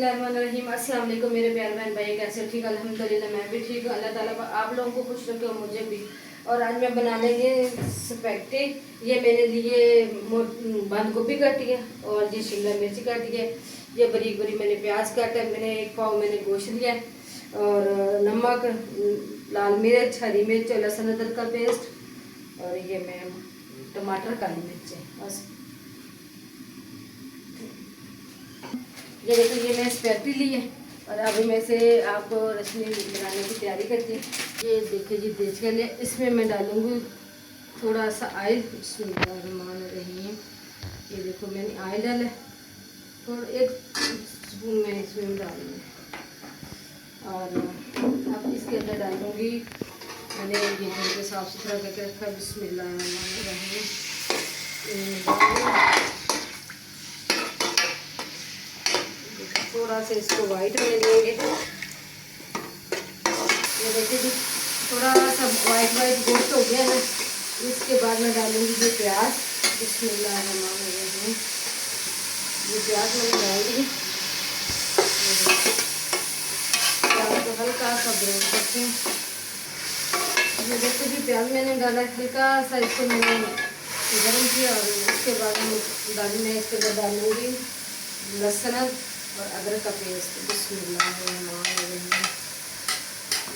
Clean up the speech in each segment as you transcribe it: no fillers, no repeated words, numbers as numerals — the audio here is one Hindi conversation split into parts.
बिस्मिल्लाहिर्रहमानिर्रहीम। अस्सलाम वालेकुम मेरे प्यारे बहन भाई, कैसे हो? ठीक अल्हम्दुलिल्लाह, मैं भी ठीक हूँ। अल्लाह ताला आप लोगों को खुश रखे और मुझे भी। और आज मैं बना लेंगे स्पैगेटी। ये मैंने लिए बंद गोभी काटी है और ये शिमला मिर्च काटी है। ये बारीक बारीक मैंने प्याज काटा है। मैंने 1 पाव मैंने गोश्त लिया है और नमक, लाल मिर्च, हरी मिर्च और लहसुन अदरक का पेस्ट और ये मैं टमाटर, काली मिर्च है बस। ये देखिए, ये मैं स्पैगेटी ली है और अभी मैं से आपको रसमी बनाने की तैयारी करती हूँ। ये देखिए जी, देख के लिए इसमें मैं डालूँगी थोड़ा सा ऑयल। रही है, ये देखो मैंने ऑयल डाला और 1 स्पून मैं इसमें डालूँगी और अब इसके अंदर डालूँगी मैंने ये साफ़ सुथरा करके रखा है। बिस्मिल्लाहिर्रहमानिर्रहीम। थोड़ा सा इसको वाइट में लेंगे। ये देखिए जी, थोड़ा सा वाइट गोश्त हो गया है। इसके बाद मैं डालूंगी ये प्याज। बिस्मिल्लाहिर्रहमानिर्रहीम। ये प्याज मैंने डाल दी। प्याज को हल्का सा ब्राउन करते हैं। ये देखिए जी, प्याज मैंने डाला, हल्का सा इसको मैंने गर्म किया और उसके बाद मैं इसके अंदर डालूंगी लहसुन और अदरक का पेस्ट। बिस्मिल्लाहिर्रहमानिर्रहीम।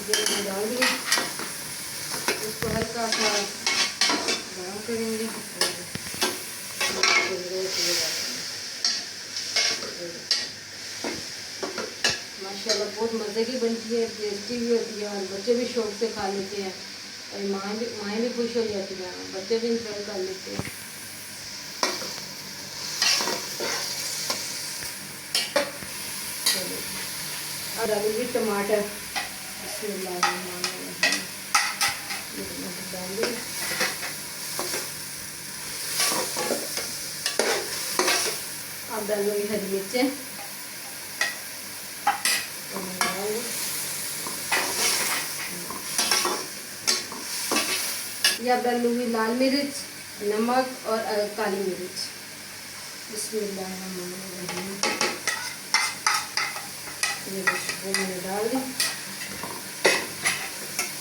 ये डाल दिए, इसको हल्का सा गरम करेंगे। माशाल्लाह बहुत मज़े की बनती है, टेस्टी भी होती है और बच्चे भी शौक से खा लेते हैं और माएँ भी खुश हो जाती हैं, बच्चे भी इंजॉय कर लेते हैं। और डालूंगी टमाटर। अब डालूंगी हरी मिर्चें। ये अब डालूंगी लाल मिर्च, नमक और काली मिर्च। बिस्मिल्लाहिर्रहमानिर्रहीम। ये वो मैंने डाल दी।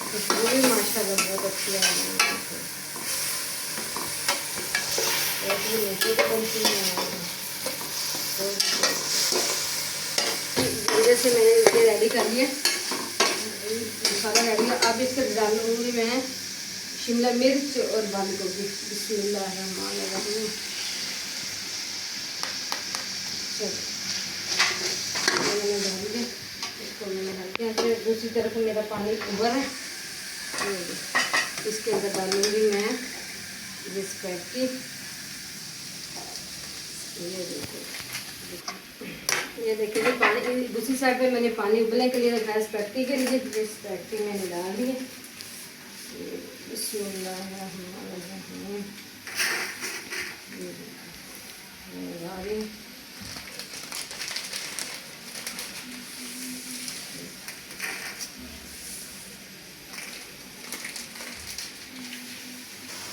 खुशबू भी माशाल्लाह बहुत अच्छी आ रही है। धीरे से मैंने इसे रेडी कर लिया, मसाला रेडी है। अब इसके डालूंगी मैं शिमला मिर्च और बंद गोभी। बिस्मिल्लाहिर्रहमानिर्रहीम। मैंने डाल दिया, इसको मैंने हल्के से। दूसरी तरफ मेरा पानी उबर है। इसके अंदर डालूंगी मैं ये स्पैगेटी। ये देखिए जी, पानी दूसरी साइड पे मैंने पानी उबलने के लिए रखा है स्पैगेटी के लिए। ये स्पैगेटी मैंने डाल दी है। बिस्मिल्लाहिर्रहमानिर्रहीम।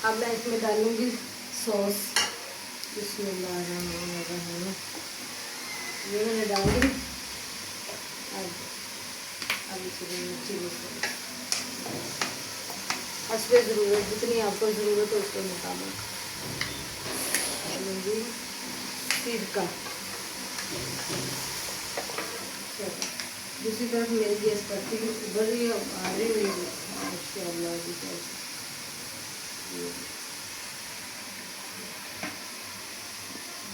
अब मैं इसमें डालूंगी सॉस। बिस्मिल्लाहिर्रहमानिर्रहीम। ये मैंने डाल दी। अब इसमें चिली सॉस हस्बे ज़रूरत, जितनी आपको ज़रूरत हो उसके मुताबिक डालूंगी। सिरका। दूसरी तरफ मेरी गैस करती है, उबर रही है, आ रही हुई है माशाल्लाह जी।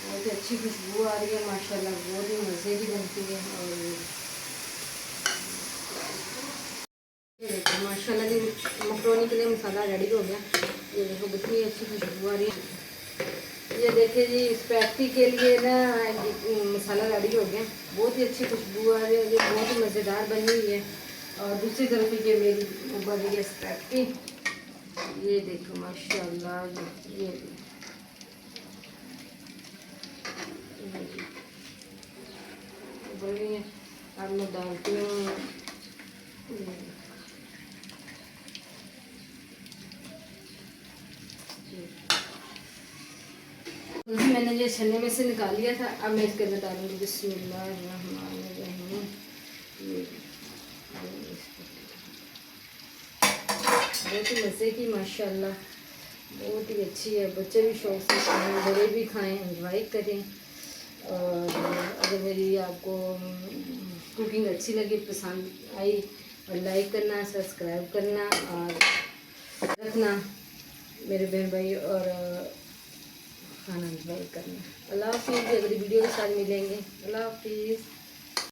बहुत ही अच्छी खुशबू आ रही है माशाल्लाह, बहुत ही मज़े की बनती है। और ये देखो माशाल्लाह जी, मकरोनी के लिए मसाला रेडी हो गया। ये देखो कितनी अच्छी खुशबू आ रही है। ये देखिए जी, स्पैगेटी के लिए ना मसाला रेडी हो गया, बहुत ही अच्छी खुशबू आ रही है। ये बहुत ही मज़ेदार बनी हुई है। और दूसरी तरफ ये मेरी उबल रही है स्पैगेटी। ये देखो माशाल्लाह, ये उबल रही है। अब मैं डालती हूँ मैंने ये छन्ने में से निकाल लिया था। अब मैं इसके अंदर डालूंगी। बिस्मिल्लाहिर्रहमानिर्रहीम। बहुत ही मज़े की माशाल्लाह, बहुत ही अच्छी है। बच्चे भी शौक से खाएँ, बड़े भी खाएँ, एंजॉय करें। और अगर मेरी आपको कुकिंग अच्छी लगी, पसंद आई, और लाइक करना, सब्सक्राइब करना और रखना मेरे बहन भाई, और खाना एंजॉय करना। अल्लाह हाफिज़। अगली वीडियो के साथ मिलेंगे। अल्लाह हाफिज़।